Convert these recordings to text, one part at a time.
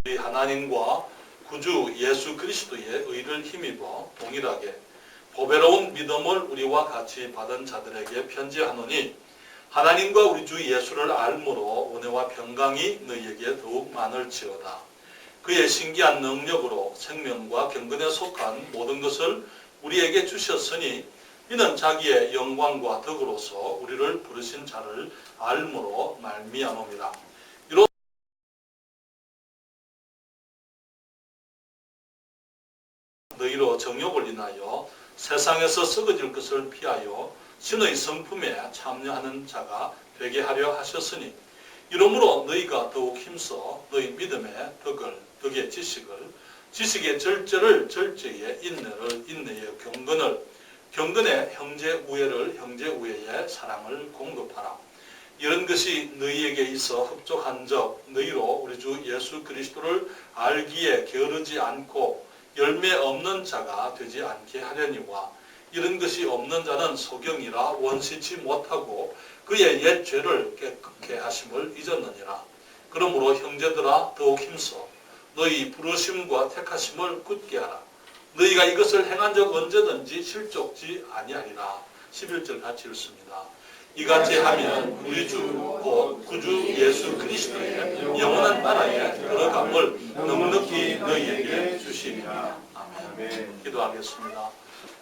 우리 하나님과 구주 예수 그리스도의 의를 힘입어 동일하게 보배로운 믿음을 우리와 같이 받은 자들에게 편지하노니 하나님과 우리 주 예수를 알므로 은혜와 평강이 너희에게 더욱 많을지어다. 그의 신기한 능력으로 생명과 경건에 속한 모든 것을 우리에게 주셨으니 이는 자기의 영광과 덕으로서 우리를 부르신 자를 알므로 말미암음이라. 너희로 정욕을 인하여 세상에서 썩어질 것을 피하여 신의 성품에 참여하는 자가 되게 하려 하셨으니 이러므로 너희가 더욱 힘써 너희 믿음의 덕을, 덕의 지식을, 지식의 절제를, 절제의 인내를, 인내의 경건을, 경건의 형제 우애를, 형제 우애의 사랑을 공급하라. 이런 것이 너희에게 있어 흡족한 적 너희로 우리 주 예수 그리스도를 알기에 게으르지 않고 열매 없는 자가 되지 않게 하려니와 이런 것이 없는 자는 소경이라 원시치 못하고 그의 옛 죄를 깨끗게 하심을 잊었느니라. 그러므로 형제들아 더욱 힘써 너희 부르심과 택하심을 굳게 하라. 너희가 이것을 행한 적 언제든지 실족지 아니하리라. 11절 같이 읽습니다. 이같이 하면 우리 주 곧 구주 예수 그리스도의 영원한 나라에 들어감을 넉넉히 너희에게 주시리라. 아멘. 기도하겠습니다.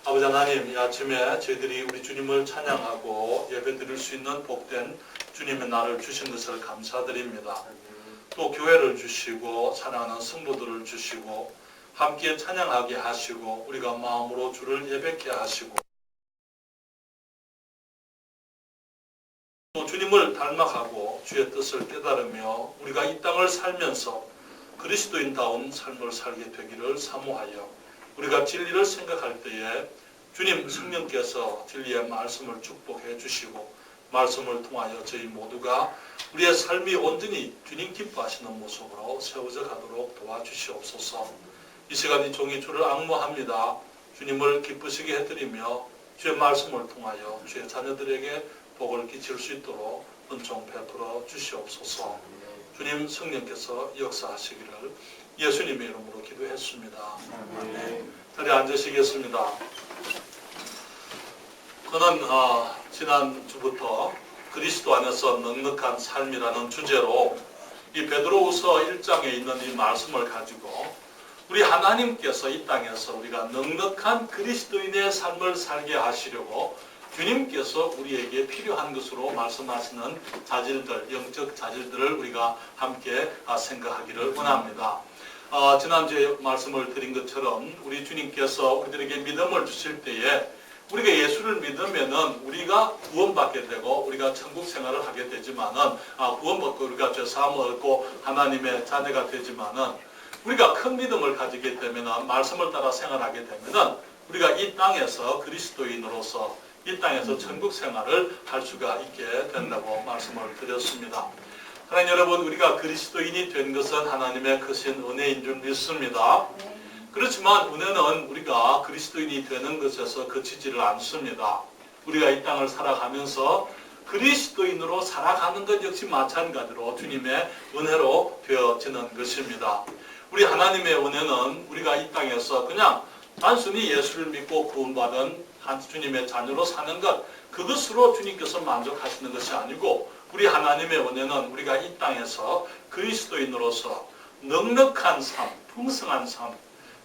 아버지 하나님, 이 아침에 저희들이 우리 주님을 찬양하고 예배드릴 수 있는 복된 주님의 날을 주신 것을 감사드립니다. 또 교회를 주시고 사랑하는 성도들을 주시고 함께 찬양하게 하시고 우리가 마음으로 주를 예배케 하시고 또 주님을 닮아가고 주의 뜻을 깨달으며 우리가 이 땅을 살면서 그리스도인다운 삶을 살게 되기를 사모하여 우리가 진리를 생각할 때에 주님 성령께서 진리의 말씀을 축복해 주시고 말씀을 통하여 저희 모두가 우리의 삶이 온전히 주님 기뻐하시는 모습으로 세워져 가도록 도와주시옵소서. 이 시간 이 종이 주를 앙모합니다. 주님을 기쁘시게 해드리며 주의 말씀을 통하여 주의 자녀들에게 복을 끼칠 수 있도록 은총 베풀어 주시옵소서. 주님 성령께서 역사하시기를 예수님의 이름으로 기도했습니다. 아멘. 자리에 앉으시겠습니다. 저는 지난 주부터 그리스도 안에서 넉넉한 삶이라는 주제로 이 베드로후서 1장에 있는 이 말씀을 가지고 우리 하나님께서 이 땅에서 우리가 넉넉한 그리스도인의 삶을 살게 하시려고 주님께서 우리에게 필요한 것으로 말씀하시는 자질들, 영적 자질들을 우리가 함께 생각하기를 원합니다. 지난주에 말씀을 드린 것처럼 우리 주님께서 우리들에게 믿음을 주실 때에 우리가 예수를 믿으면은 우리가 구원받게 되고 우리가 천국 생활을 하게 되지만은 구원받고 우리가 죄사함을 얻고 하나님의 자녀가 되지만은 우리가 큰 믿음을 가지게 되면은 말씀을 따라 생활하게 되면은 우리가 이 땅에서 그리스도인으로서 이 땅에서 천국 생활을 할 수가 있게 된다고 말씀을 드렸습니다. 하나님 여러분, 우리가 그리스도인이 된 것은 하나님의 크신 은혜인 줄 믿습니다. 그렇지만 은혜는 우리가 그리스도인이 되는 것에서 그치지를 않습니다. 우리가 이 땅을 살아가면서 그리스도인으로 살아가는 것 역시 마찬가지로 주님의 은혜로 되어지는 것입니다. 우리 하나님의 은혜는 우리가 이 땅에서 그냥 단순히 예수를 믿고 구원받은 주님의 자녀로 사는 것, 그것으로 주님께서 만족하시는 것이 아니고 우리 하나님의 은혜는 우리가 이 땅에서 그리스도인으로서 넉넉한 삶, 풍성한 삶,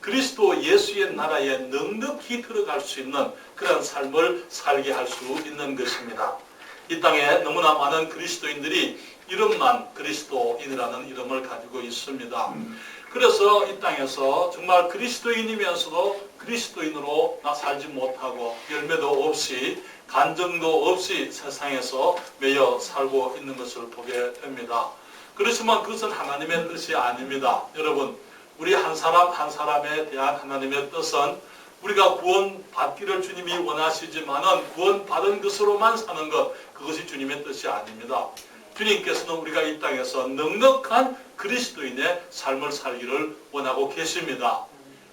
그리스도 예수의 나라에 넉넉히 들어갈 수 있는 그런 삶을 살게 할 수 있는 것입니다. 이 땅에 너무나 많은 그리스도인들이 이름만 그리스도인이라는 이름을 가지고 있습니다. 그래서 이 땅에서 정말 그리스도인이면서도 그리스도인으로 살지 못하고 열매도 없이 간증도 없이 세상에서 매여 살고 있는 것을 보게 됩니다. 그렇지만 그것은 하나님의 뜻이 아닙니다. 여러분, 우리 한 사람 한 사람에 대한 하나님의 뜻은 우리가 구원받기를 주님이 원하시지만은 구원받은 것으로만 사는 것, 그것이 주님의 뜻이 아닙니다. 주님께서는 우리가 이 땅에서 넉넉한 그리스도인의 삶을 살기를 원하고 계십니다.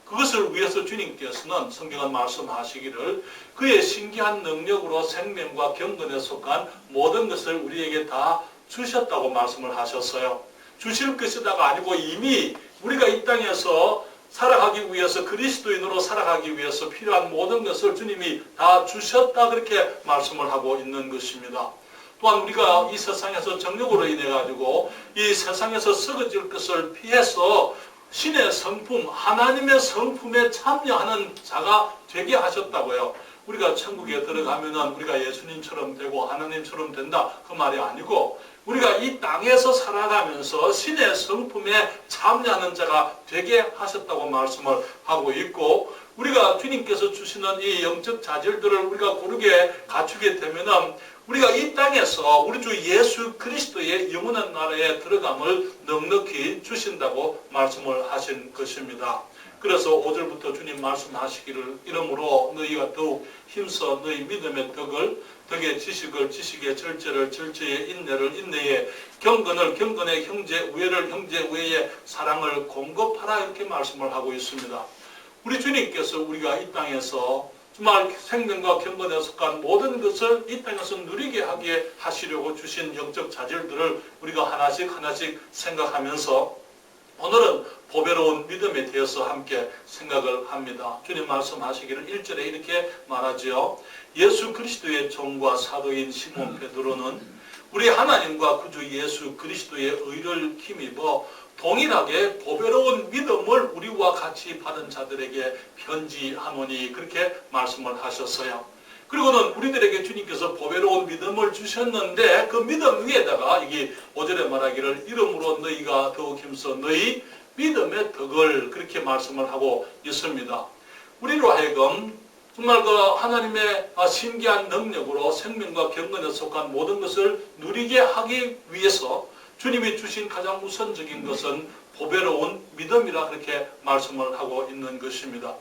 그것을 위해서 주님께서는 성경은 말씀하시기를 그의 신기한 능력으로 생명과 경건에 속한 모든 것을 우리에게 다 주셨다고 말씀을 하셨어요. 주실 것이다가 아니고 이미 우리가 이 땅에서 살아가기 위해서 그리스도인으로 살아가기 위해서 필요한 모든 것을 주님이 다 주셨다 그렇게 말씀을 하고 있는 것입니다. 또한 우리가 이 세상에서 정욕으로 인해 가지고 이 세상에서 썩어질 것을 피해서 신의 성품, 하나님의 성품에 참여하는 자가 되게 하셨다고요. 우리가 천국에 들어가면은 우리가 예수님처럼 되고 하나님처럼 된다 그 말이 아니고 우리가 이 땅에서 살아가면서 신의 성품에 참여하는 자가 되게 하셨다고 말씀을 하고 있고, 우리가 주님께서 주시는 이 영적 자질들을 우리가 고르게 갖추게 되면은 우리가 이 땅에서 우리 주 예수 그리스도의 영원한 나라에 들어감을 넉넉히 주신다고 말씀을 하신 것입니다. 그래서 5절부터 주님 말씀하시기를 이러므로 너희가 더욱 힘써 너희 믿음의 덕의 지식을 지식의 절제를 절제의 인내를 인내의 경건을 경건의 형제 우애를 형제 우애의 사랑을 공급하라 이렇게 말씀을 하고 있습니다. 우리 주님께서 우리가 이 땅에서 정말 생명과 경건에 속한 모든 것을 이 땅에서 누리게 하게 하시려고 주신 영적 자질들을 우리가 하나씩 하나씩 생각하면서 오늘은 보배로운 믿음에 대해서 함께 생각을 합니다. 주님 말씀하시기를 1절에 이렇게 말하지요. 예수 그리스도의 종과 사도인 시몬 베드로는 우리 하나님과 구주 예수 그리스도의 의를 힘입어 동일하게 보배로운 믿음을 우리와 같이 받은 자들에게 편지하노니 그렇게 말씀을 하셨어요. 그리고는 우리들에게 주님께서 보배로운 믿음을 주셨는데 그 믿음 위에다가 이게 5절에 말하기를 이름으로 너희가 더욱 힘써 너희 믿음의 덕을 그렇게 말씀을 하고 있습니다. 우리로 하여금 정말 그 하나님의 신기한 능력으로 생명과 경건에 속한 모든 것을 누리게 하기 위해서 주님이 주신 가장 우선적인 것은 보배로운 믿음이라 그렇게 말씀을 하고 있는 것입니다.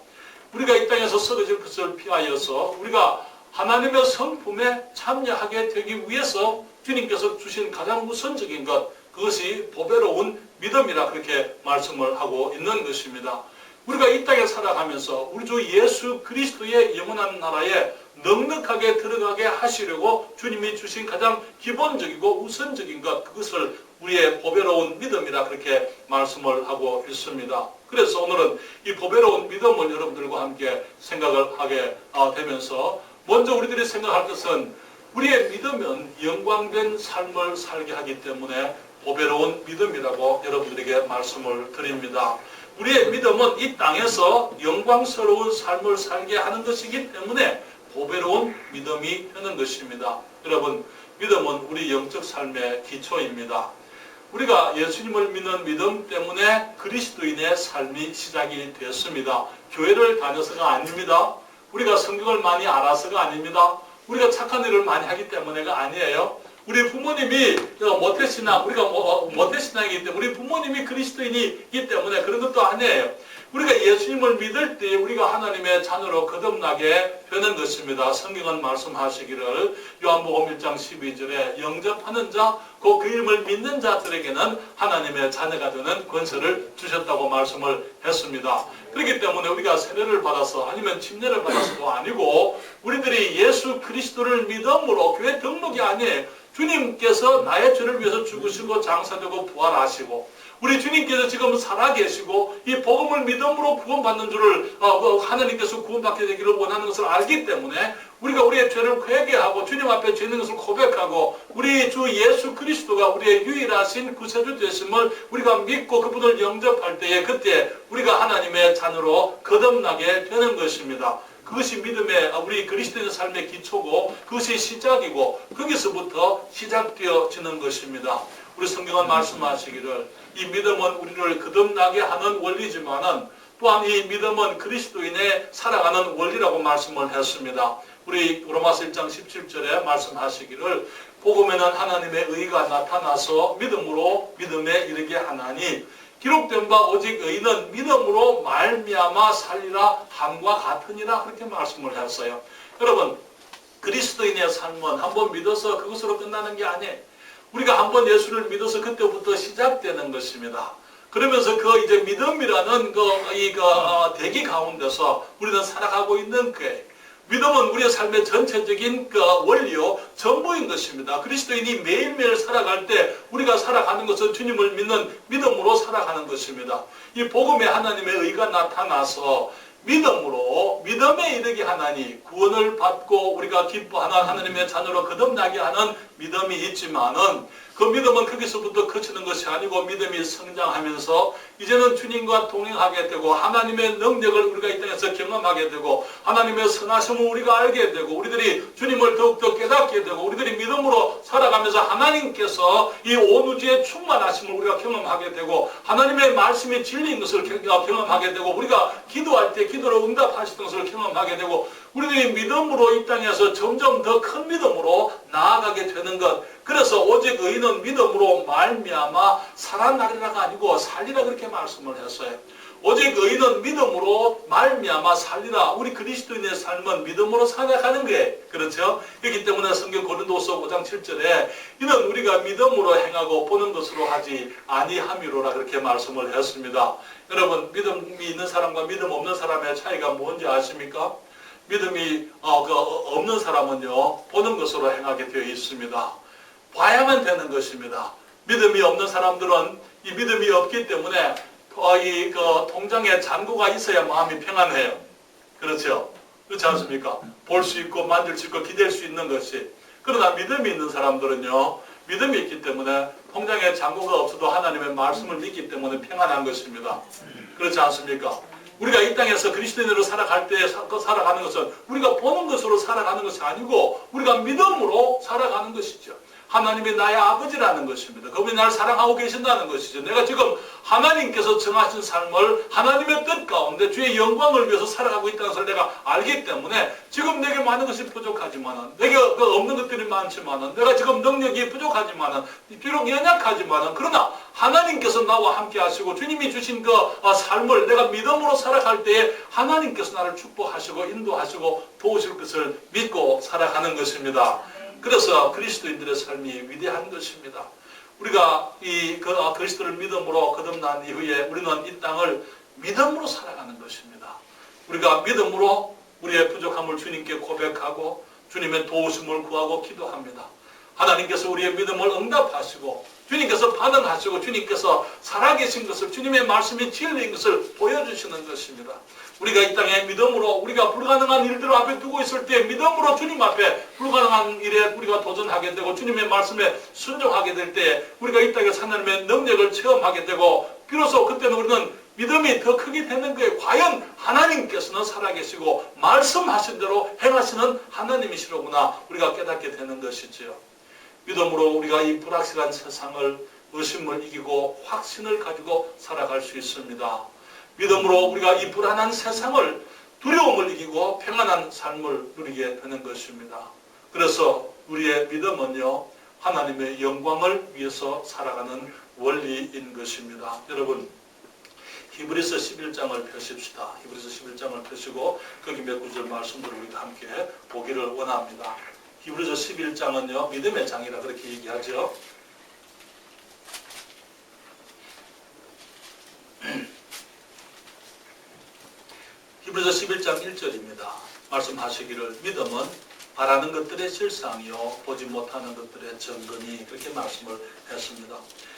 우리가 이 땅에서 썩어질 것을 피하여서 우리가 하나님의 성품에 참여하게 되기 위해서 주님께서 주신 가장 우선적인 것, 그것이 보배로운 믿음이라 그렇게 말씀을 하고 있는 것입니다. 우리가 이 땅에 살아가면서 우리 주 예수 그리스도의 영원한 나라에 넉넉하게 들어가게 하시려고 주님이 주신 가장 기본적이고 우선적인 것, 그것을 우리의 보배로운 믿음이라 그렇게 말씀을 하고 있습니다. 그래서 오늘은 이 보배로운 믿음을 여러분들과 함께 생각을 하게 되면서 먼저 우리들이 생각할 것은 우리의 믿음은 영광된 삶을 살게 하기 때문에 보배로운 믿음이라고 여러분들에게 말씀을 드립니다. 우리의 믿음은 이 땅에서 영광스러운 삶을 살게 하는 것이기 때문에 보배로운 믿음이 되는 것입니다. 여러분, 믿음은 우리 영적 삶의 기초입니다. 우리가 예수님을 믿는 믿음 때문에 그리스도인의 삶이 시작이 됐습니다. 교회를 다녀서가 아닙니다. 우리가 성경을 많이 알아서가 아닙니다. 우리가 착한 일을 많이 하기 때문에가 아니에요. 우리 부모님이 모태신앙, 우리가 모태신앙이기 때문에 우리 부모님이 그리스도인이기 때문에 그런 것도 아니에요. 우리가 예수님을 믿을 때 우리가 하나님의 자녀로 거듭나게 되는 것입니다. 성경은 말씀하시기를 요한복음 1장 12절에 영접하는 자, 그 이름을 믿는 자들에게는 하나님의 자녀가 되는 권세를 주셨다고 말씀을 했습니다. 그렇기 때문에 우리가 세례를 받아서 아니면 침례를 받아서도 아니고 우리들이 예수 그리스도를 믿음으로 교회 등록이 아니에요. 주님께서 나의 죄를 위해서 죽으시고 장사되고 부활하시고 우리 주님께서 지금 살아계시고 이 복음을 믿음으로 구원받는 줄을 하나님께서 구원받게 되기를 원하는 것을 알기 때문에 우리가 우리의 죄를 회개하고 주님 앞에 죄 있는 것을 고백하고 우리 주 예수 그리스도가 우리의 유일하신 구세주 되심을 우리가 믿고 그분을 영접할 때에 그때 우리가 하나님의 자녀로 거듭나게 되는 것입니다. 그것이 믿음의 우리 그리스도인의 삶의 기초고 그것이 시작이고 거기서부터 시작되어지는 것입니다. 우리 성경은 말씀하시기를 이 믿음은 우리를 거듭나게 하는 원리지만은 또한 이 믿음은 그리스도인의 살아가는 원리라고 말씀을 했습니다. 우리 로마서 1장 17절에 말씀하시기를 복음에는 하나님의 의가 나타나서 믿음으로 믿음에 이르게 하나니 기록된 바 오직 의인은 믿음으로 말미암아 살리라 함과 같으니라 그렇게 말씀을 했어요. 여러분, 그리스도인의 삶은 한번 믿어서 그것으로 끝나는 게 아니에요. 우리가 한번 예수를 믿어서 그때부터 시작되는 것입니다. 그러면서 그 이제 믿음이라는 대기 가운데서 우리는 살아가고 있는 거예요. 믿음은 우리의 삶의 전체적인 그 원리요 전부인 것입니다. 그리스도인이 매일매일 살아갈 때 우리가 살아가는 것은 주님을 믿는 믿음으로 살아가는 것입니다. 이 복음에 하나님의 의가 나타나서 믿음으로 믿음에 이르게 하나니 구원을 받고 우리가 기뻐하는 하나님의 자녀로 거듭나게 하는 믿음이 있지만은 그 믿음은 거기서부터 그치는 것이 아니고 믿음이 성장하면서 이제는 주님과 동행하게 되고 하나님의 능력을 우리가 이 땅에서 경험하게 되고 하나님의 선하심을 우리가 알게 되고 우리들이 주님을 더욱더 깨닫게 되고 우리들이 믿음으로 살아가면서 하나님께서 이 온 우주의 충만하심을 우리가 경험하게 되고 하나님의 말씀이 진리인 것을 경험하게 되고 우리가 기도할 때 기도로 응답하시는 것을 경험하게 되고 우리들이 믿음으로 이 땅에서 점점 더 큰 믿음으로 나아가게 되는 것. 그래서 오직 의인은 믿음으로 말미암아 살아나리라가 아니고 살리라 그렇게 말씀을 했어요. 오직 의인은 믿음으로 말미암아 살리라. 우리 그리스도인의 삶은 믿음으로 살아가는 거예요. 그렇죠? 그렇기 때문에 성경 고린도서 5장 7절에 이는 우리가 믿음으로 행하고 보는 것으로 하지 아니함이로라 그렇게 말씀을 했습니다. 여러분 믿음이 있는 사람과 믿음 없는 사람의 차이가 뭔지 아십니까? 믿음이 없는 사람은요 보는 것으로 행하게 되어 있습니다. 봐야만 되는 것입니다. 믿음이 없는 사람들은 이 믿음이 없기 때문에 이 통장에 잔고가 있어야 마음이 평안해요. 그렇죠? 그렇지 않습니까? 볼 수 있고 만질 수 있고 기댈 수 있는 것이. 그러나 믿음이 있는 사람들은요 믿음이 있기 때문에 통장에 잔고가 없어도 하나님의 말씀을 믿기 때문에 평안한 것입니다. 그렇지 않습니까? 우리가 이 땅에서 그리스도인으로 살아갈 때 살아가는 것은 우리가 보는 것으로 살아가는 것이 아니고 우리가 믿음으로 살아가는 것이죠. 하나님이 나의 아버지라는 것입니다. 그분이 나를 사랑하고 계신다는 것이죠. 내가 지금 하나님께서 정하신 삶을 하나님의 뜻 가운데 주의 영광을 위해서 살아가고 있다는 것을 내가 알기 때문에 지금 내게 많은 것이 부족하지만은 내게 없는 것들이 많지만은 내가 지금 능력이 부족하지만은 비록 연약하지만은 그러나 하나님께서 나와 함께 하시고 주님이 주신 그 삶을 내가 믿음으로 살아갈 때에 하나님께서 나를 축복하시고 인도하시고 도우실 것을 믿고 살아가는 것입니다. 그래서 그리스도인들의 삶이 위대한 것입니다. 우리가 그리스도를 믿음으로 거듭난 이후에 우리는 이 땅을 믿음으로 살아가는 것입니다. 우리가 믿음으로 우리의 부족함을 주님께 고백하고 주님의 도우심을 구하고 기도합니다. 하나님께서 우리의 믿음을 응답하시고 주님께서 반응하시고 주님께서 살아계신 것을 주님의 말씀이 진리인 것을 보여주시는 것입니다. 우리가 이 땅에 믿음으로 우리가 불가능한 일들을 앞에 두고 있을 때 믿음으로 주님 앞에 불가능한 일에 우리가 도전하게 되고 주님의 말씀에 순종하게 될 때 우리가 이 땅에서 하나님의 능력을 체험하게 되고 비로소 그때는 우리는 믿음이 더 크게 되는 거예요. 과연 하나님께서는 살아계시고 말씀하신 대로 행하시는 하나님이시로구나 우리가 깨닫게 되는 것이지요. 믿음으로 우리가 이 불확실한 세상을 의심을 이기고 확신을 가지고 살아갈 수 있습니다. 믿음으로 우리가 이 불안한 세상을 두려움을 이기고 평안한 삶을 누리게 되는 것입니다. 그래서 우리의 믿음은요 하나님의 영광을 위해서 살아가는 원리인 것입니다. 여러분 히브리서 11장을 펴십시다. 히브리서 11장을 펴시고 거기 몇 구절 말씀들을 우리가 함께 보기를 원합니다. 히브리서 11장은요 믿음의 장이라 그렇게 얘기하죠. 히브리서 11장 1절입니다. 말씀하시기를 믿음은 바라는 것들의 실상이요 보지 못하는 것들의 증거니 그렇게 말씀을 했습니다.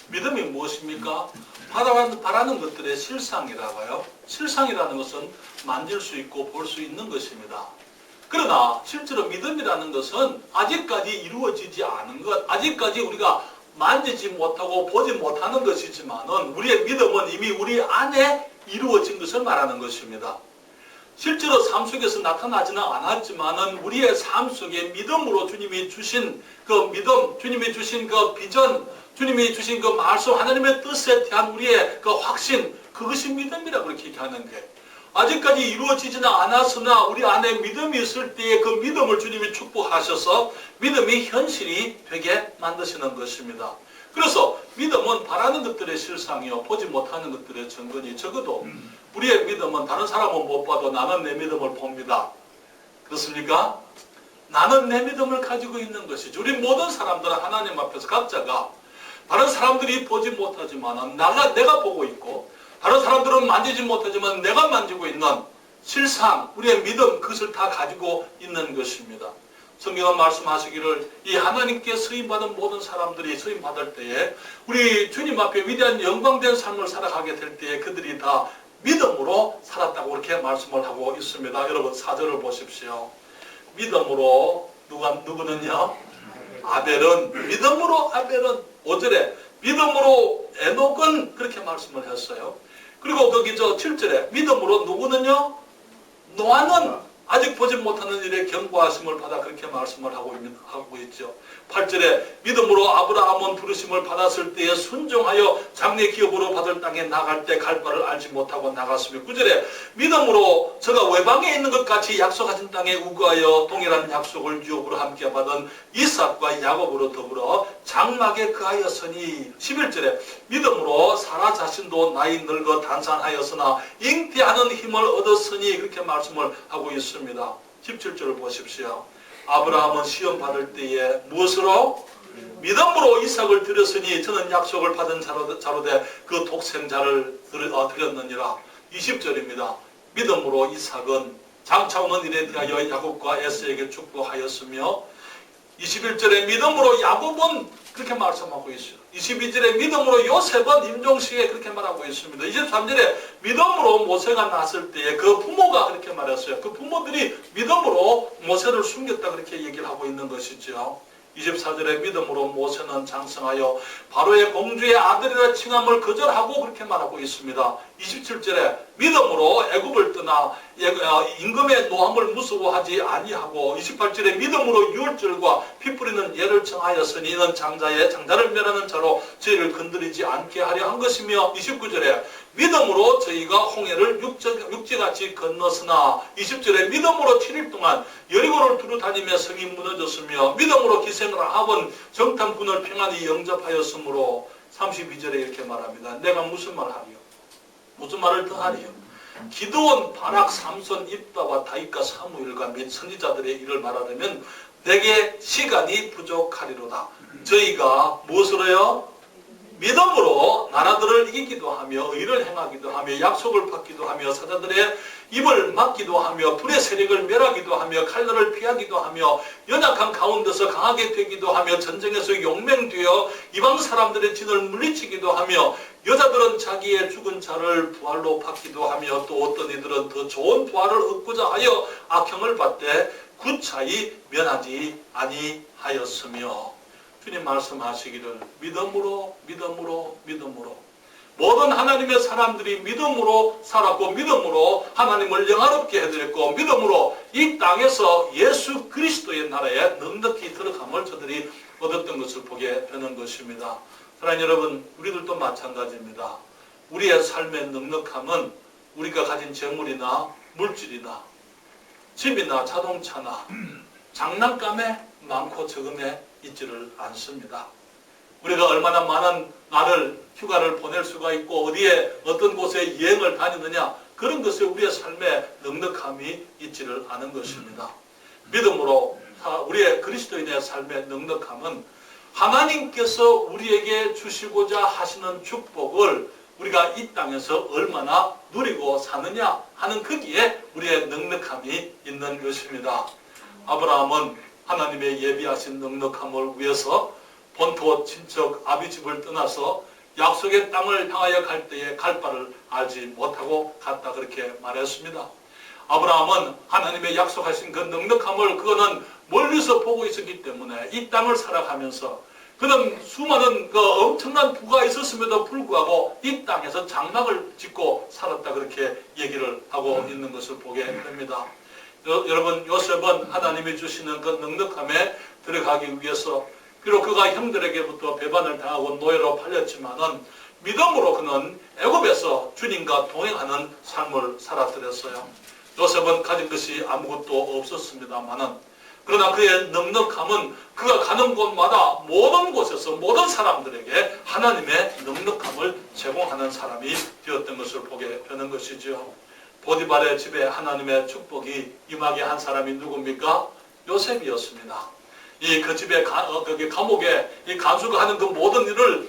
믿음이 무엇입니까? 바라는 것들의 실상이라고요. 실상이라는 것은 만질 수 있고 볼 수 있는 것입니다. 그러나 실제로 믿음이라는 것은 아직까지 이루어지지 않은 것, 아직까지 우리가 만지지 못하고 보지 못하는 것이지만은 우리의 믿음은 이미 우리 안에 이루어진 것을 말하는 것입니다. 실제로 삶 속에서 나타나지는 않았지만은 우리의 삶 속에 믿음으로 주님이 주신 그 믿음, 주님이 주신 그 비전, 주님이 주신 그 말씀, 하나님의 뜻에 대한 우리의 그 확신, 그것이 믿음이라고 그렇게 얘기하는 거예요. 아직까지 이루어지지는 않았으나 우리 안에 믿음이 있을 때에 그 믿음을 주님이 축복하셔서 믿음이 현실이 되게 만드시는 것입니다. 그래서 믿음은 바라는 것들의 실상이요 보지 못하는 것들의 증거니 적어도 우리의 믿음은 다른 사람은 못 봐도 나는 내 믿음을 봅니다. 그렇습니까? 나는 내 믿음을 가지고 있는 것이죠. 우리 모든 사람들은 하나님 앞에서 각자가 다른 사람들이 보지 못하지만 내가 보고 있고 다른 사람들은 만지지 못하지만 내가 만지고 있는 실상 우리의 믿음 그것을 다 가지고 있는 것입니다. 성경은 말씀하시기를 이 하나님께 쓰임받은 모든 사람들이 쓰임받을 때에 우리 주님 앞에 위대한 영광된 삶을 살아가게 될 때에 그들이 다 믿음으로 살았다고 그렇게 말씀을 하고 있습니다. 여러분 4절을 보십시오. 믿음으로 누구는요? 아벨은 믿음으로 아벨은 5절에 믿음으로 에녹은 그렇게 말씀을 했어요. 그리고 거기 7절에 믿음으로 누구는요? 노아는 아직 보지 못하는 일에 경고하심을 받아 그렇게 말씀을 하고 있죠. 8절에 믿음으로 아브라함은 부르심을 받았을 때에 순종하여 장래 기업으로 받을 땅에 나갈 때 갈 바를 알지 못하고 나갔으며 9절에 믿음으로 저가 외방에 있는 것 같이 약속하신 땅에 우거하여 동일한 약속을 유업으로 함께 받은 이삭과 야곱으로 더불어 장막에 거하였으니 11절에 믿음으로 사라 자신도 나이 늙어 단산하였으나 잉태하는 힘을 얻었으니 그렇게 말씀을 하고 있습니다. 17절을 보십시오. 아브라함은 시험 받을 때에 무엇으로? 믿음으로 이삭을 드렸으니 저는 약속을 받은 자로되 그 독생자를 드렸느니라. 20절입니다. 믿음으로 이삭은 장차 오는 일에 대하여 야곱과 에서에게 축복하였으며 21절에 믿음으로 야곱은 그렇게 말씀하고 있어요. 22절에 믿음으로 요셉은 임종식에 그렇게 말하고 있습니다. 23절에 믿음으로 모세가 낳았을 때에 그 부모가 그렇게 말했어요. 그 부모들이 믿음으로 모세를 숨겼다 그렇게 얘기를 하고 있는 것이죠. 24절에 믿음으로 모세는 장성하여 바로의 공주의 아들이라 칭함을 거절하고 그렇게 말하고 있습니다. 27절에 믿음으로 애굽을 떠나 임금의 노함을 무서워하지 아니하고 28절에 믿음으로 유월절과 피 뿌리는 예를 정하였으니 이는 장자를 멸하는 자로 저희를 건드리지 않게 하려 한 것이며 29절에 믿음으로 저희가 홍해를 육지같이 건넜으나 20절에 믿음으로 7일 동안 여리고를 두루 다니며 성이 무너졌으며 믿음으로 기생 라합은 정탐꾼을 평안히 영접하였으므로 32절에 이렇게 말합니다. 내가 무슨 말 하리요? 무슨 말을 더 하리요? 기드온, 바락, 삼손, 입다와 다윗과 사무엘과 및 선지자들의 일을 말하려면 내게 시간이 부족하리로다. 저희가 무엇으로요? 믿음으로 나라들을 이기기도 하며 의를 행하기도 하며 약속을 받기도 하며 사자들의 입을 막기도 하며 불의 세력을 멸하기도 하며 칼날을 피하기도 하며 연약한 가운데서 강하게 되기도 하며 전쟁에서 용맹되어 이방 사람들의 진을 물리치기도 하며 여자들은 자기의 죽은 자를 부활로 받기도 하며 또 어떤 이들은 더 좋은 부활을 얻고자 하여 악형을 받되 구차히 면하지 아니하였으며 주님 말씀하시기를 믿음으로 모든 하나님의 사람들이 믿음으로 살았고 믿음으로 하나님을 영화롭게 해드렸고 믿음으로 이 땅에서 예수 그리스도의 나라에 넉넉히 들어감을 저들이 얻었던 것을 보게 되는 것입니다. 사랑하는 여러분, 우리들도 마찬가지입니다. 우리의 삶의 넉넉함은 우리가 가진 재물이나 물질이나 집이나 자동차나 장난감에 많고 적음에 있지를 않습니다. 우리가 얼마나 많은 날을 휴가를 보낼 수가 있고 어디에 어떤 곳에 여행을 다니느냐 그런 것에 우리의 삶에 넉넉함이 있지를 않은 것입니다. 믿음으로 우리의 그리스도인의 삶의 넉넉함은 하나님께서 우리에게 주시고자 하시는 축복을 우리가 이 땅에서 얼마나 누리고 사느냐 하는 거기에 우리의 넉넉함이 있는 것입니다. 아브라함은 하나님의 예비하신 넉넉함을 위해서 본토 친척 아비집을 떠나서 약속의 땅을 향하여 갈 때에 갈 바를 알지 못하고 갔다 그렇게 말했습니다. 아브라함은 하나님의 약속하신 그 넉넉함을 그거는 멀리서 보고 있었기 때문에 이 땅을 살아가면서 그는 수많은 그 엄청난 부가 있었음에도 불구하고 이 땅에서 장막을 짓고 살았다 그렇게 얘기를 하고 있는 것을 보게 됩니다. 여러분, 요셉은 하나님이 주시는 그 넉넉함에 들어가기 위해서 비록 그가 형들에게부터 배반을 당하고 노예로 팔렸지만은 믿음으로 그는 애굽에서 주님과 동행하는 삶을 살아들였어요. 요셉은 가진 것이 아무것도 없었습니다만은 그러나 그의 넉넉함은 그가 가는 곳마다 모든 곳에서 모든 사람들에게 하나님의 넉넉함을 제공하는 사람이 되었던 것을 보게 되는 것이죠. 보디발의 집에 하나님의 축복이 임하게 한 사람이 누굽니까? 요셉이었습니다. 그 집에 거기 감옥에 이 간수가 하는 그 모든 일을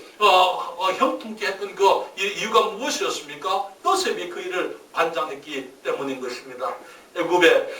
형통케 했던 그 이유가 무엇이었습니까? 요셉이 그 일을 관장했기 때문인 것입니다. 애굽에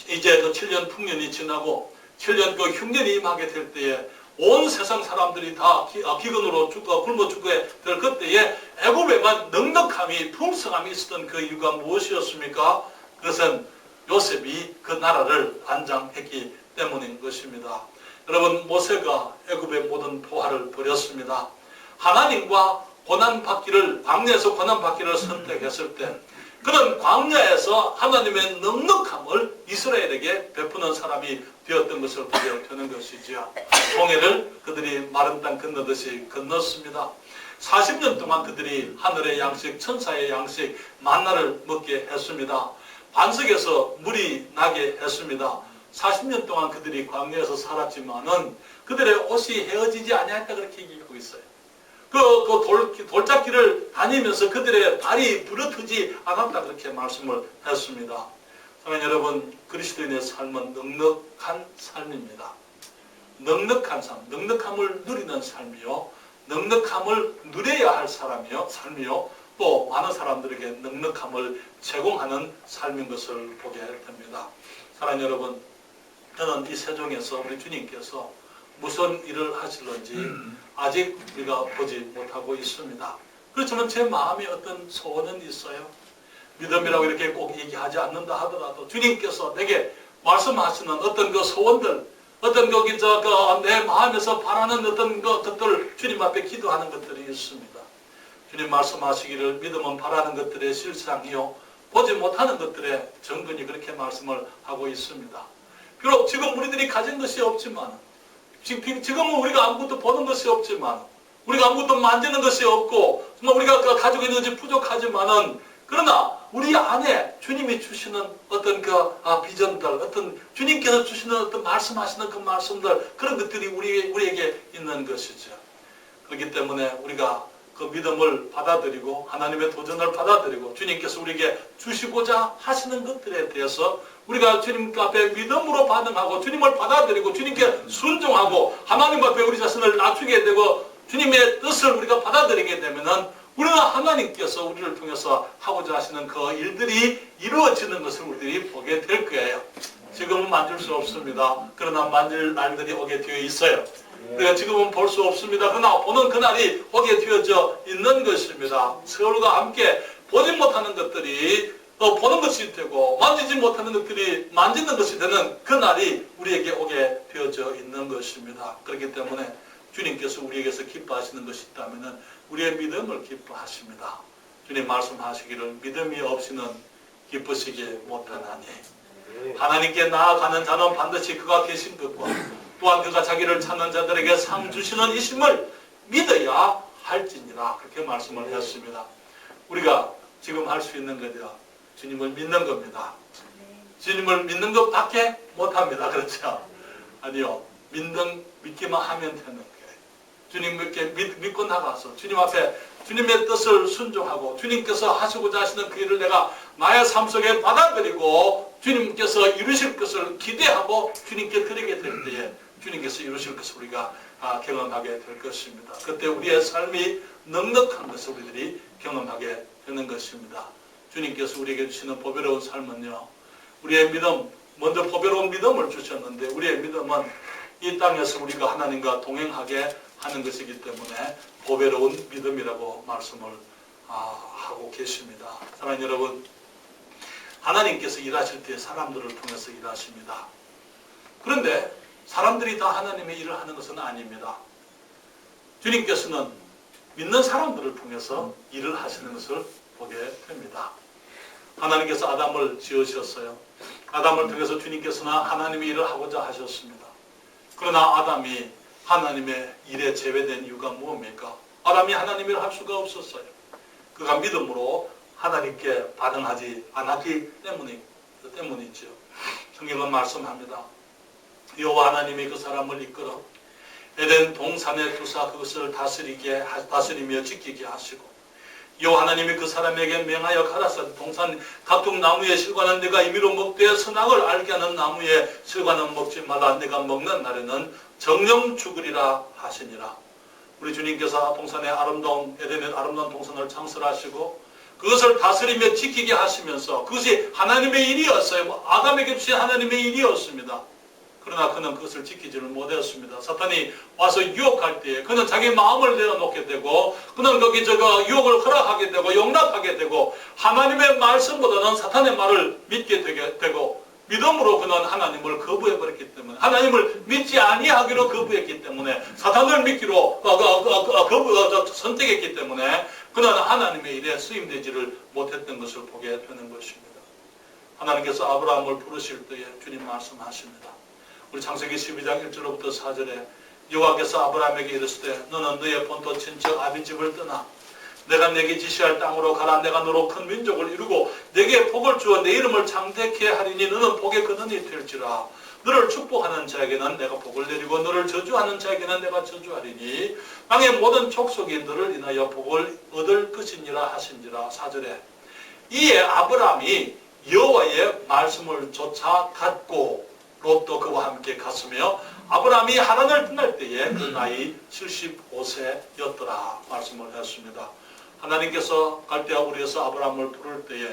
이제 그 7년 풍년이 지나고 7년 그 흉년이 임하게 될 때에 온 세상 사람들이 다 기근으로 죽고 굶어 죽게 될 그때에 애굽에만 넉넉함이 풍성함이 있었던 그 이유가 무엇이었습니까? 그것은 요셉이 그 나라를 관장했기 때문인 것입니다. 여러분, 모세가 애굽의 모든 포화를 버렸습니다. 하나님과 고난받기를, 광야에서 고난받기를 선택했을 때 그런 광야에서 하나님의 넉넉함을 이스라엘에게 베푸는 사람이 되었던 것을 보게 되는 것이지요. 홍해를 그들이 마른 땅 건너듯이 건넜습니다. 40년 동안 그들이 하늘의 양식, 천사의 양식, 만나를 먹게 했습니다. 반석에서 물이 나게 했습니다. 40년 동안 그들이 광야에서 살았지만은 그들의 옷이 헤어지지 아니했다 그렇게 얘기하고 있어요. 돌짝길을 다니면서 그들의 발이 부르트지 않았다 그렇게 말씀을 했습니다. 사랑하는 여러분, 그리스도인의 삶은 넉넉한 삶입니다. 넉넉한 삶, 넉넉함을 누리는 삶이요, 넉넉함을 누려야 할 삶이요, 또 많은 사람들에게 넉넉함을 제공하는 삶인 것을 보게 됩니다. 사랑하는 여러분, 저는 이 세종에서 우리 주님께서 무슨 일을 하실런지 아직 우리가 보지 못하고 있습니다. 그렇지만 제 마음에 어떤 소원은 있어요. 믿음이라고 이렇게 꼭 얘기하지 않는다 하더라도 주님께서 내게 말씀하시는 어떤 그 소원들, 어떤 내 마음에서 바라는 어떤 것들, 주님 앞에 기도하는 것들이 있습니다. 주님 말씀하시기를 믿음은 바라는 것들의 실상이요, 보지 못하는 것들의 정근이 그렇게 말씀을 하고 있습니다. 비록 지금 우리들이 가진 것이 없지만, 지금은 우리가 아무것도 보는 것이 없지만, 우리가 아무것도 만지는 것이 없고, 정말 우리가 가지고 있는 것이 부족하지만은, 그러나 우리 안에 주님이 주시는 어떤 비전들, 어떤 주님께서 주시는 어떤 말씀하시는 그 말씀들, 그런 것들이 우리에게 있는 것이죠. 그렇기 때문에 우리가 그 믿음을 받아들이고 하나님의 도전을 받아들이고 주님께서 우리에게 주시고자 하시는 것들에 대해서 우리가 주님 앞에 믿음으로 반응하고 주님을 받아들이고 주님께 순종하고 하나님 앞에 우리 자신을 낮추게 되고 주님의 뜻을 우리가 받아들이게 되면은 우리는 하나님께서 우리를 통해서 하고자 하시는 그 일들이 이루어지는 것을 우리들이 보게 될 거예요. 지금은 만질 수 없습니다. 그러나 만질 날들이 오게 되어 있어요. 우리가 지금은 볼 수 없습니다. 그러나 보는 그날이 오게 되어져 있는 것입니다. 서울과 함께 보지 못하는 것들이 보는 것이 되고 만지지 못하는 것들이 만지는 것이 되는 그날이 우리에게 오게 되어져 있는 것입니다. 그렇기 때문에 주님께서 우리에게서 기뻐하시는 것이 있다면 우리의 믿음을 기뻐하십니다. 주님 말씀하시기를 믿음이 없이는 기쁘시게 못하나니 하나님께 나아가는 자는 반드시 그가 계신 것과 또한 그가 자기를 찾는 자들에게 상 주시는 이심을 믿어야 할지니라 그렇게 말씀을 했습니다. 우리가 지금 할 수 있는 거죠. 주님을 믿는 겁니다. 주님을 믿는 것밖에 못합니다. 그렇죠? 아니요. 믿기만 하면 되는 거예요. 주님 이렇게 믿고 나가서 주님 앞에 주님의 뜻을 순종하고 주님께서 하시고자 하시는 그 일을 내가 나의 삶 속에 받아들이고 주님께서 이루실 것을 기대하고 주님께 드리게 될 때에 주님께서 이루실 것을 우리가 경험하게 될 것입니다. 그때 우리의 삶이 넉넉한 것을 우리들이 경험하게 되는 것입니다. 주님께서 우리에게 주시는 보배로운 삶은요, 우리의 믿음, 먼저 보배로운 믿음을 주셨는데 우리의 믿음은 이 땅에서 우리가 하나님과 동행하게 하는 것이기 때문에 보배로운 믿음이라고 말씀을 하고 계십니다. 사랑하는 여러분, 하나님께서 일하실 때 사람들을 통해서 일하십니다. 그런데 사람들이 다 하나님의 일을 하는 것은 아닙니다. 주님께서는 믿는 사람들을 통해서 일을 하시는 것을 보게 됩니다. 하나님께서 아담을 지으셨어요. 아담을 통해서 주님께서는 하나님의 일을 하고자 하셨습니다. 그러나 아담이 하나님의 일에 제외된 이유가 무엇입니까? 아담이 하나님의 일을 할 수가 없었어요. 그가 믿음으로 하나님께 반응하지 않았기 때문이죠. 성경은 말씀합니다. 여호와 하나님이 그 사람을 이끌어 에덴 동산에 두사 그것을 다스리며 지키게 하시고 여호와 하나님이 그 사람에게 명하여 가라사대 동산 각종 나무의 실과는 네가 임의로 먹되 선악을 알게 하는 나무의 실과는 먹지 마라. 네가 먹는 날에는 정령 죽으리라 하시니라. 우리 주님께서 동산의 아름다운 에덴의 아름다운 동산을 창설하시고 그것을 다스리며 지키게 하시면서 그것이 하나님의 일이었어요. 아담에게 주신 하나님의 일이었습니다. 그러나 그는 그것을 지키지를 못했습니다. 사탄이 와서 유혹할 때에 그는 자기 마음을 내어놓게 되고 그는 거기 유혹을 허락하게 되고 용납하게 되고 하나님의 말씀보다는 사탄의 말을 믿게 되고 믿음으로 그는 하나님을 거부해버렸기 때문에 하나님을 믿지 아니하기로 거부했기 때문에 사탄을 믿기로 선택했기 때문에 그는 하나님의 일에 쓰임되지를 못했던 것을 보게 되는 것입니다. 하나님께서 아브라함을 부르실 때에 주님 말씀하십니다. 우리 창세기 12장 1절로부터 4절에 여호와께서 아브라함에게 이르시되 너는 너의 본토 친척 아비집을 떠나 내가 내게 지시할 땅으로 가라. 내가 너로 큰 민족을 이루고 내게 복을 주어 내 이름을 창대케 하리니 너는 복의 근원이 될지라. 너를 축복하는 자에게는 내가 복을 내리고 너를 저주하는 자에게는 내가 저주하리니 땅의 모든 족속이 너를 인하여 복을 얻을 것이니라 하신지라. 4절에 이에 아브라함이 여호와의 말씀을 쫓아 갔고 롯도 그와 함께 갔으며 아브라함이 하란을 떠날 때에 그 나이 75세였더라 말씀을 했습니다. 하나님께서 갈대아 우리에서 아브라함을 부를 때에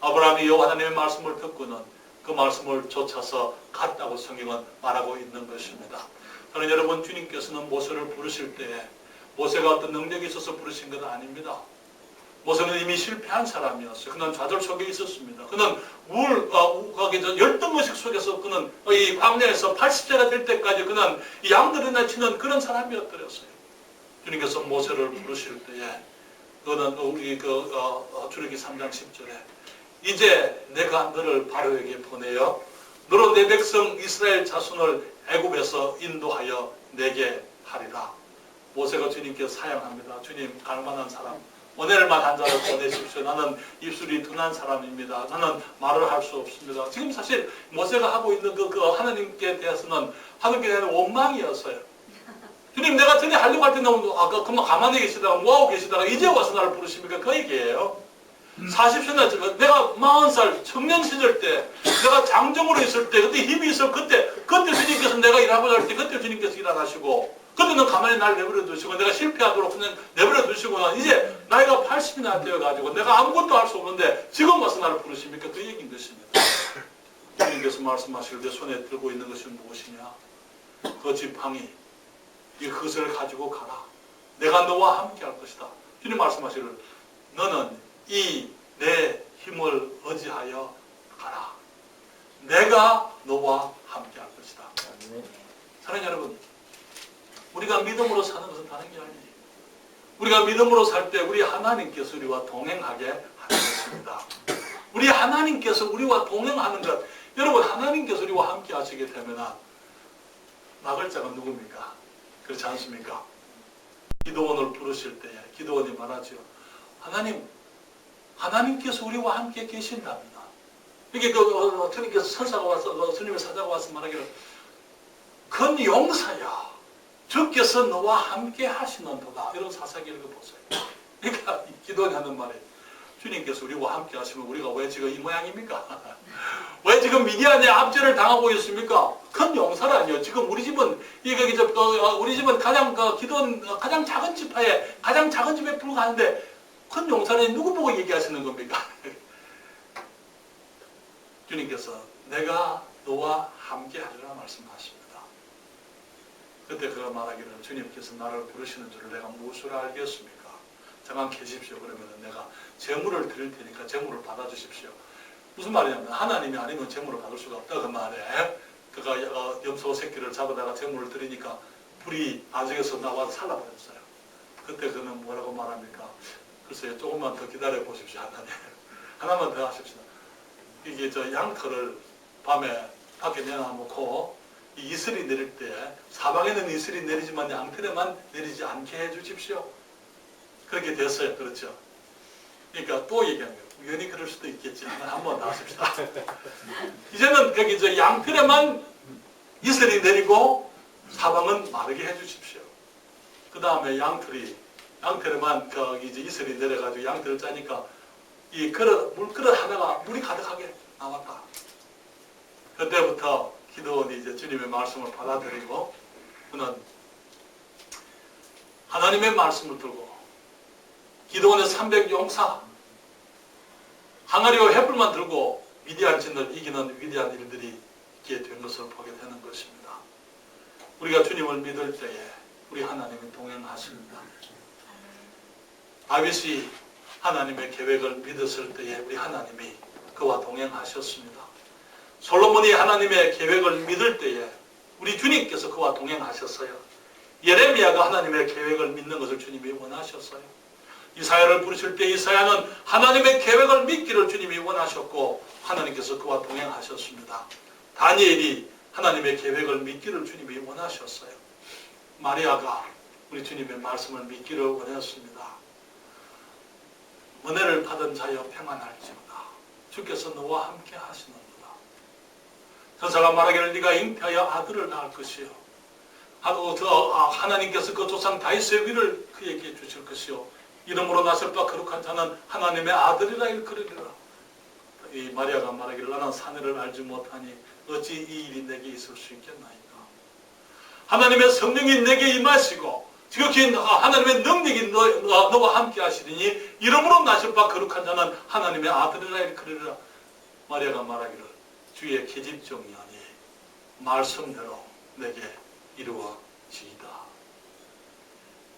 아브라함이 여호와 하나님의 말씀을 듣고는 그 말씀을 쫓아서 갔다고 성경은 말하고 있는 것입니다. 저는 여러분 주님께서는 모세를 부르실 때에 모세가 어떤 능력이 있어서 부르신 건 아닙니다. 모세는 이미 실패한 사람이었어요. 그는 좌절 속에 있었습니다. 그는 열등의식 속에서 그는 이 광야에서 80세가 될 때까지 그는 양들이나 치는 그런 사람이었더랬어요. 주님께서 모세를 부르실 때에 그는 우리 출애굽기 3장 10절에 이제 내가 너를 바로에게 보내어 너로 내 백성 이스라엘 자손을 애굽에서 인도하여 내게 하리라. 모세가 주님께 사양합니다. 주님 갈만한 사람 오늘만 한 자를 보내십시오. 나는 입술이 둔한 사람입니다. 나는 말을 할 수 없습니다. 지금 사실 모세가 하고 있는 그 하나님께 대해서는 하나님께 대한 원망이었어요. 주님 내가 전에 하려고 할 때 너무 그만 가만히 계시다가 뭐하고 계시다가 이제 와서 나를 부르십니까? 그 얘기예요. 40세나 내가 40살 청년 시절 때 내가 장정으로 있을 때 그때 힘이 있을 그때 주님께서 내가 일하고 할 때 그때 주님께서 일하시고 그때는 가만히 날 내버려 두시고 내가 실패하도록 그냥 내버려 두시고 이제 나이가 80이나 되어가지고 내가 아무것도 할 수 없는데 지금 와서 나를 부르십니까? 그 얘기인 것입니다. 주님께서 말씀하실 때 손에 들고 있는 것이 무엇이냐? 그 지팡이 그것을 가지고 가라. 내가 너와 함께 할 것이다. 주님 말씀하시길 너는 이 내 힘을 의지하여 가라. 내가 너와 함께 할 것이다. 사랑하는 여러분 우리가 믿음으로 사는 것은 다른 게 아니에요. 우리가 믿음으로 살 때 우리 하나님께서 우리와 동행하게 하는 것입니다. 우리 하나님께서 우리와 동행하는 것 여러분 하나님께서 우리와 함께 하시게 되면 막을 자가 누굽니까? 그렇지 않습니까? 기도원을 부르실 때에 기도원이 말하죠. 하나님께서 우리와 함께 계신답니다. 이게 주님께서 선사가 와서 주님의 사자가 와서 말하기를 큰 용사야 주께서 너와 함께 하시는도다. 이런 사사기 읽어보세요. 그러니까 기도원이 하는 말에 주님께서 우리와 함께 하시면 우리가 왜 지금 이 모양입니까? 왜 지금 미디안에 압제를 당하고 있습니까? 큰 용사라니요. 지금 우리 집은 우리 집은 기도원 가장 작은 지파에 가장 작은 집에 불과한데 큰 용사는 누구 보고 얘기하시는 겁니까? 주님께서 내가 너와 함께 하리라 말씀하십니다. 그때 그가 말하기를 주님께서 나를 부르시는 줄을 내가 무엇으로 알겠습니까? 잠깐 계십시오. 그러면 내가 재물을 드릴 테니까 재물을 받아주십시오. 무슨 말이냐면 하나님이 아니면 재물을 받을 수가 없다 그 말에 그가 염소 새끼를 잡아다가 재물을 드리니까 불이 안쪽에서 나와서 살라버렸어요. 그때 그는 뭐라고 말합니까? 글쎄요 조금만 더 기다려 보십시오. 하나만 더 하십시오. 이게 양털을 밤에 밖에 내놔놓고 이 이슬이 내릴 때 사방에는 이슬이 내리지만 양털에만 내리지 않게 해주십시오. 그렇게 됐어요. 그렇죠? 그러니까 또 얘기하는 거예요. 우연히 그럴 수도 있겠지. 한 번 더 하십시다. 이제는 거기 양털에만 이슬이 내리고 사방은 마르게 해주십시오. 그 다음에 양털에만 이제 이슬이 내려가지고 양털을 짜니까 이 물그릇 하나가 물이 가득하게 나왔다. 그때부터 기도원이 이제 주님의 말씀을 받아들이고 그는 하나님의 말씀을 들고 기도원의 300용사 항아리와 횃불만 들고 위대한 진을 이기는 위대한 일들이 있게 된 것을 보게 되는 것입니다. 우리가 주님을 믿을 때에 우리 하나님이 동행하십니다. 다윗이 하나님의 계획을 믿었을 때에 우리 하나님이 그와 동행하셨습니다. 솔로몬이 하나님의 계획을 믿을 때에 우리 주님께서 그와 동행하셨어요. 예레미야가 하나님의 계획을 믿는 것을 주님이 원하셨어요. 이사야를 부르실 때 이사야는 하나님의 계획을 믿기를 주님이 원하셨고 하나님께서 그와 동행하셨습니다. 다니엘이 하나님의 계획을 믿기를 주님이 원하셨어요. 마리아가 우리 주님의 말씀을 믿기를 원했습니다. 은혜를 받은 자여 평안할지어다. 주께서 너와 함께 하시는구나. 전사가 말하기를 네가 잉태하여 아들을 낳을 것이요. 하나님께서 그 조상 다윗의 위를 그에게 주실 것이요. 이름으로 나설 바 거룩한 자는 하나님의 아들이라 일컬으리라. 이 마리아가 말하기를 나는 사내를 알지 못하니 어찌 이 일이 내게 있을 수 있겠나이까. 하나님의 성령이 내게 임하시고 지극히 하나님의 능력이 너와 함께 하시리니 이름으로 나실 바 거룩한 자는 하나님의 아들이라 일컬으리라. 마리아가 말하기를 주의 계집종이하니 말씀대로 내게 이루어지이다.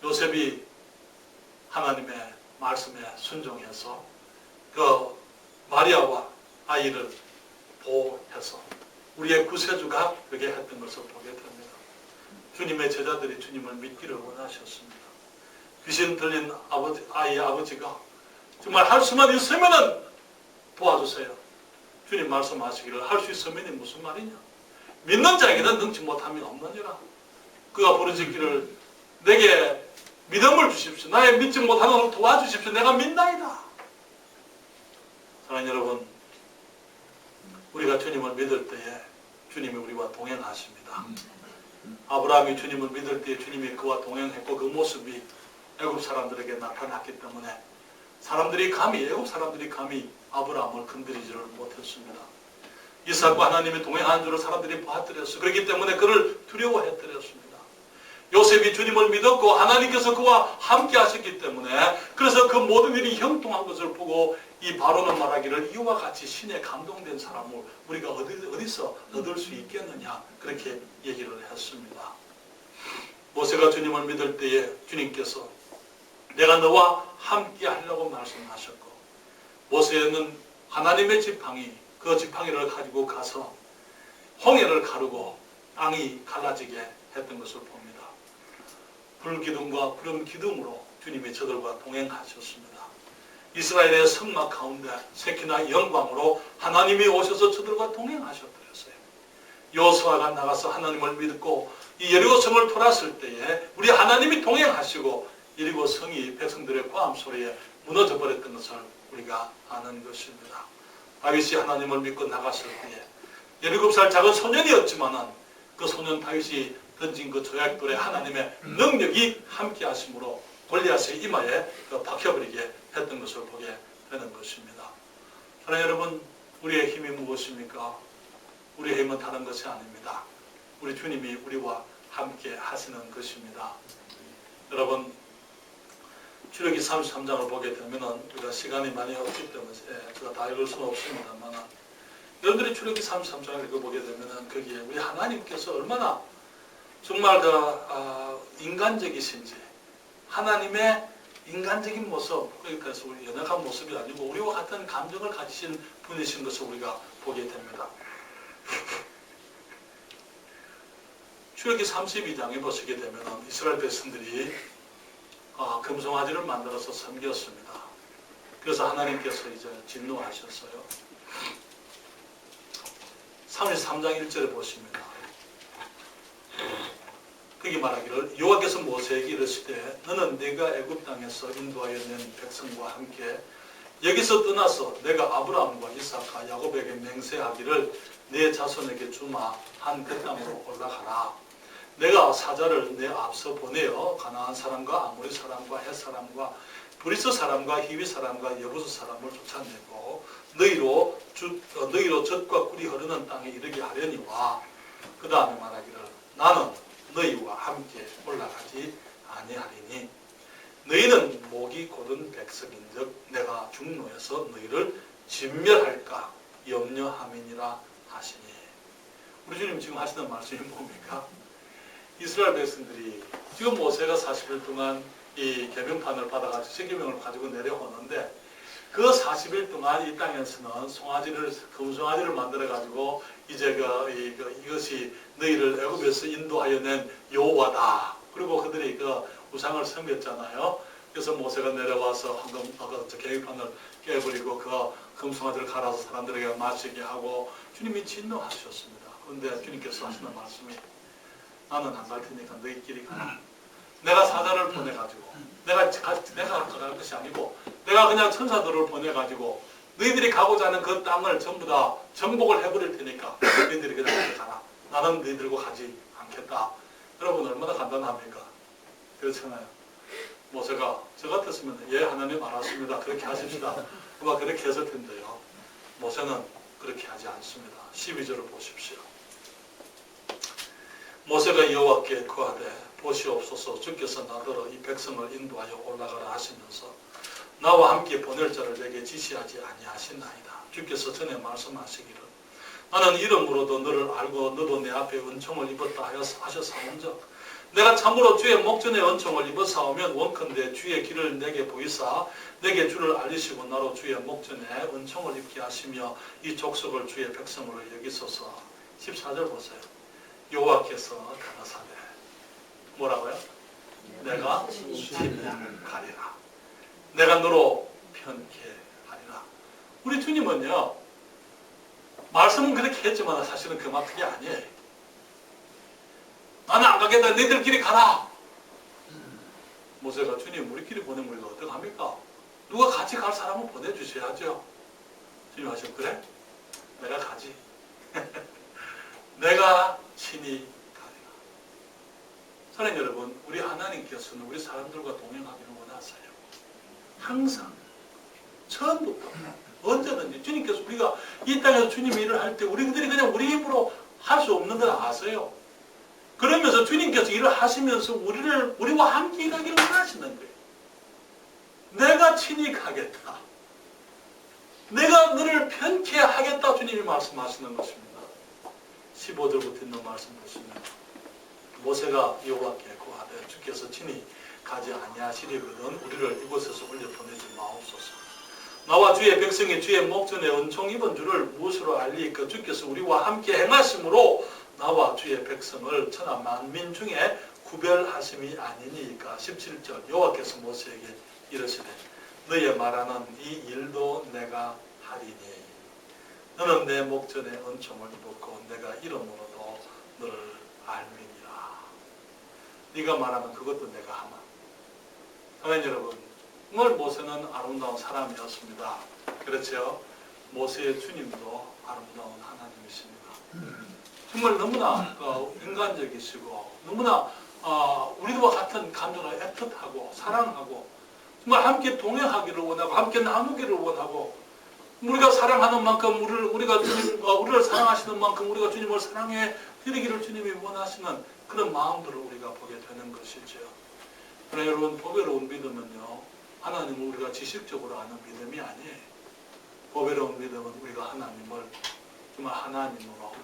요셉이 하나님의 말씀에 순종해서 그 마리아와 아이를 보호해서 우리의 구세주가 되게 했던 것을 보게 됩니다. 주님의 제자들이 주님을 믿기를 원하셨습니다. 귀신 들린 아이의 아버지가 정말 할 수만 있으면 도와주세요. 주님 말씀하시기를 할 수 있으면이 무슨 말이냐? 믿는 자에게는 능치 못함이 없느니라. 그가 부르짖기를 내게 믿음을 주십시오. 나의 믿지 못하는 것을 도와주십시오. 내가 믿나이다. 사랑하는 여러분, 우리가 주님을 믿을 때에 주님이 우리와 동행하십니다. 아브라함이 주님을 믿을 때에 주님이 그와 동행했고 그 모습이 애굽 사람들에게 나타났기 때문에 애굽 사람들이 감히 아브라함을 건드리지를 못했습니다. 이삭과 하나님이 동행하는 줄을 사람들이 봤더랬어요. 그렇기 때문에 그를 두려워했더랬습니다. 요셉이 주님을 믿었고 하나님께서 그와 함께 하셨기 때문에 그래서 그 모든 일이 형통한 것을 보고 이 바로는 말하기를 이와 같이 신에 감동된 사람을 우리가 어디서 얻을 수 있겠느냐 그렇게 얘기를 했습니다. 모세가 주님을 믿을 때에 주님께서 내가 너와 함께 하려고 말씀하셨고 모세는 하나님의 지팡이 그 지팡이를 가지고 가서 홍해를 가르고 땅이 갈라지게 했던 것을 봅니다. 불기둥과 구름기둥으로 주님이 저들과 동행하셨습니다. 이스라엘의 성막 가운데 세키나 영광으로 하나님이 오셔서 저들과 동행하셨더랬어요. 여호수아가 나가서 하나님을 믿고 이 여리고 성을 돌았을 때에 우리 하나님이 동행하시고 여리고 성이 백성들의 고함 소리에 무너져 버렸던 것을 우리가 아는 것입니다. 다윗이 하나님을 믿고 나갔을 때에 17살 작은 소년이었지만은 그 소년 다윗이 던진 그 조약돌에 하나님의 능력이 함께 하심으로 골리앗의 이마에 박혀버리게 했던 것을 보게 되는 것입니다. 사랑하는 여러분, 우리의 힘이 무엇입니까? 우리의 힘은 다른 것이 아닙니다. 우리 주님이 우리와 함께 하시는 것입니다. 여러분, 출애굽기 33장을 보게 되면 우리가 시간이 많이 없기 때문에 제가 다 읽을 수는 없습니다만 여러분들이 출애굽기 33장을 읽어보게 되면 거기에 우리 하나님께서 얼마나 정말 인간적이신지 하나님의 인간적인 모습, 그러니까 우리 연약한 모습이 아니고 우리와 같은 감정을 가지신 분이신 것을 우리가 보게 됩니다. 출애굽기 32장에 보시게 되면 이스라엘 백성들이 금송아지를 만들어서 섬겼습니다. 그래서 하나님께서 이제 진노하셨어요. 33장 1절에 보십니다. 거기 말하기를 여호와께서 모세에게 이르시되 너는 네가 애굽 땅에서 인도하여 낸 백성과 함께 여기서 떠나서 내가 아브라함과 이삭과 야곱에게 맹세하기를 네 자손에게 주마 한 그 땅으로 올라가라. 내가 사자를 내 앞서 보내어 가나안 사람과 아모리 사람과 헷 사람과 브리스 사람과 히위 사람과 여부스 사람을 쫓아내고 너희로 젖과 꿀이 흐르는 땅에 이르게 하려니와 그 다음에 말하기를 나는 너희와 함께 올라가지 아니하리니 너희는 목이 고른 백성인즉 내가 중노에서 너희를 진멸할까 염려함이니라 하시니. 우리 주님 지금 하시는 말씀이 뭡니까? 이스라엘 백성들이 지금 모세가 40일 동안 이 계명판을 받아가지고 십계명을 가지고 내려오는데 그 40일 동안 이 땅에서는 금송아지를 만들어가지고 이제 이것이 너희를 애굽에서 인도하여 낸 여호와다. 그리고 그들이 그 우상을 섬겼잖아요. 그래서 모세가 내려와서 계명판을 깨버리고 그 금송아지를 갈아서 사람들에게 마시게 하고 주님이 진노하셨습니다. 그런데 주님께서 하시는 말씀이 나는 안 갈 테니까 너희끼리 가라. 내가 사자를 보내가지고 내가 갈 것이 아니고 내가 그냥 천사들을 보내가지고 너희들이 가고자 하는 그 땅을 전부 다 정복을 해버릴 테니까 너희들이 그냥 가라. 나는 너희들과 가지 않겠다. 여러분 얼마나 간단합니까? 그렇잖아요. 모세가 저 같았으면 예 하나님 알았습니다. 그렇게 하십시다. 아마 그렇게 했을 텐데요. 모세는 그렇게 하지 않습니다. 12절을 보십시오. 모세가 여호와께 구하되 보시옵소서 주께서 나더러 이 백성을 인도하여 올라가라 하시면서 나와 함께 보낼 자를 내게 지시하지 아니하시나이다. 주께서 전에 말씀하시기를 나는 이름으로도 너를 알고 너도 내 앞에 은총을 입었다 하셨사온즉 내가 참으로 주의 목전에 은총을 입었사오면 원컨대 주의 길을 내게 보이사 내게 주를 알리시고 나로 주의 목전에 은총을 입게 하시며 이 족속을 주의 백성으로 여기소서. 14절 보세요. 여호와께서 가라사대 뭐라고요? 내가 친히 가리라. 내가 너로 편케 하리라. 우리 주님은요 말씀은 그렇게 했지만 사실은 그 말 그게 아니에요. 나는 안 가겠다. 너희들끼리 가라. 모세가 주님 우리끼리 보내면 우리가 어떡합니까? 누가 같이 갈 사람은 보내주셔야죠. 주님 하시면 그래? 내가 가지. 내가 친히 가리라. 사랑하는 여러분, 우리 하나님께서는 우리 사람들과 동행하기를 원하세요. 항상 처음부터 언제든지 주님께서 우리가 이 땅에서 주님의 일을 할 때 우리들이 그냥 우리 힘으로 할 수 없는 걸 아세요. 그러면서 주님께서 일을 하시면서 우리와 함께 일하기를 원하시는 거예요. 내가 친히 가겠다. 내가 너를 편케 하겠다. 주님이 말씀하시는 것입니다. 15절부터 있는 말씀 보시면 모세가 여호와께 구하되 주께서 친히 가지 아니하시리거든 우리를 이곳에서 올려 보내지 마옵소서. 나와 주의 백성이 주의 목전에 은총 입은 줄을 무엇으로 알리까? 주께서 우리와 함께 행하심으로 나와 주의 백성을 천하 만민 중에 구별하심이 아니니까. 17절 여호와께서 모세에게 이르시되 너의 말하는 이 일도 내가 하리니 너는 내 목전에 은총을 입었고 내가 이름으로도 너를 알미니라. 네가 말하는 그것도 내가 하마. 사랑하는 여러분, 오늘 모세는 아름다운 사람이었습니다. 그렇죠? 모세의 주님도 아름다운 하나님이십니다. 정말 너무나 인간적이시고 너무나 우리와 같은 감정을 애틋하고 사랑하고 정말 함께 동행하기를 원하고 함께 나누기를 원하고 우리가 사랑하는 만큼 우리를 사랑하시는 만큼 우리가 주님을 사랑해 드리기를 주님이 원하시는 그런 마음들을 우리가 보게 되는 것이죠. 그러나 여러분 보배로운 믿음은요 하나님을 우리가 지식적으로 아는 믿음이 아니에요. 보배로운 믿음은 우리가 하나님을 정말 하나님으로